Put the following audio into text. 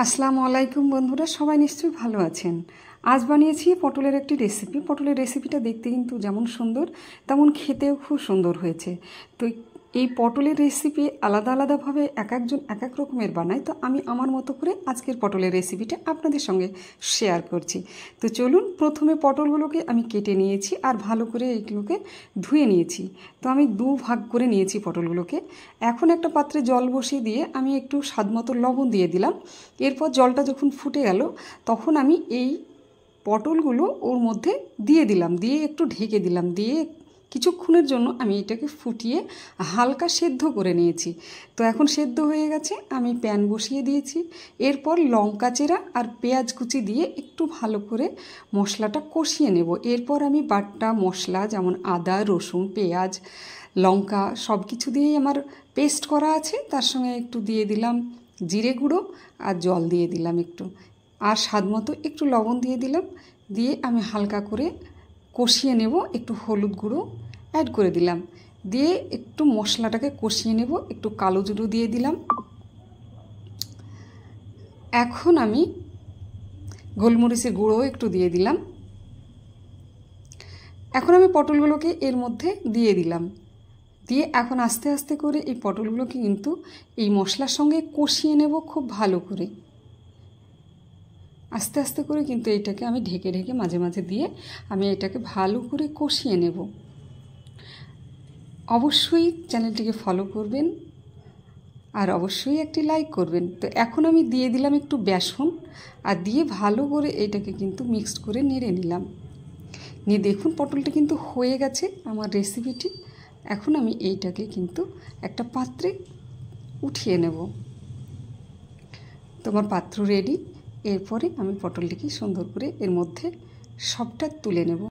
আসসালামু আলাইকুম বন্ধুরা, সবাই নিশ্চয়ই ভালো আছেন। আজ বানিয়েছি পটলের একটি রেসিপি। পটলের রেসিপিটা দেখতে কিন্তু যেমন সুন্দর তেমন খেতেও খুব সুন্দর হয়েছে। তো এই পটলের রেসিপি আলাদা আলাদাভাবে এক একজন এক এক রকমের বানায়, তো আমি আমার মতো করে আজকের পটলের রেসিপিটা আপনাদের সঙ্গে শেয়ার করছি। তো চলুন, প্রথমে পটলগুলোকে আমি কেটে নিয়েছি আর ভালো করে এইগুলোকে ধুয়ে নিয়েছি। তো আমি দু ভাগ করে নিয়েছি পটলগুলোকে। এখন একটা পাত্রে জল বসিয়ে দিয়ে আমি একটু স্বাদমতো লবণ দিয়ে দিলাম। এরপর জলটা যখন ফুটে গেল তখন আমি এই পটলগুলো ওর মধ্যে দিয়ে দিলাম, দিয়ে একটু ঢেকে দিলাম, দিয়ে কিছুক্ষণের জন্য আমি এটাকে ফুটিয়ে হালকা সেদ্ধ করে নিয়েছি। তো এখন সেদ্ধ হয়ে গেছে, আমি প্যান বসিয়ে দিয়েছি। এরপর লঙ্কা চেরা আর পেঁয়াজ কুচি দিয়ে একটু ভালো করে মশলাটা কষিয়ে নেব। এরপর আমি বাটা মশলা যেমন আদা, রসুন, পেঁয়াজ, লঙ্কা সব কিছু দিয়েই আমার পেস্ট করা আছে, তার সঙ্গে একটু দিয়ে দিলাম জিরে গুঁড়ো আর জল দিয়ে দিলাম একটু, আর স্বাদ মতো একটু লবণ দিয়ে দিলাম। দিয়ে আমি হালকা করে কষিয়ে নেব, একটু হলুদ গুঁড়ো অ্যাড করে দিলাম, দিয়ে একটু মশলাটাকে কষিয়ে নেব। একটু কালো জিরে দিয়ে দিলাম। এখন আমি গোলমরিচের গুঁড়ো একটু দিয়ে দিলাম। এখন আমি পটলগুলোকে এর মধ্যে দিয়ে দিলাম, দিয়ে এখন আস্তে আস্তে করে এই পটলগুলোকে কিন্তু এই মশলার সঙ্গে কষিয়ে নেব খুব ভালো করে। আস্তে আস্তে করে কিন্তু এইটাকে আমি ঢেকে ঢেকে মাঝে মাঝে দিয়ে আমি এটাকে ভালো করে কষিয়ে নেব। অবশ্যই চ্যানেলটিকে ফলো করবেন আর অবশ্যই একটি লাইক করবেন। তো এখন আমি দিয়ে দিলাম একটু বেসন, আর দিয়ে ভালো করে এইটাকে কিন্তু মিক্সড করে নেড়ে নিলাম। নিয়ে দেখুন পটলটা কিন্তু হয়ে গেছে আমার রেসিপিটি। এখন আমি এইটাকে কিন্তু একটা পাত্রে উঠিয়ে নেব। তোমার পাত্র রেডি। এরপরে আমি পটলটিকে সুন্দর করে এর মধ্যে সবটা তুলে নেব।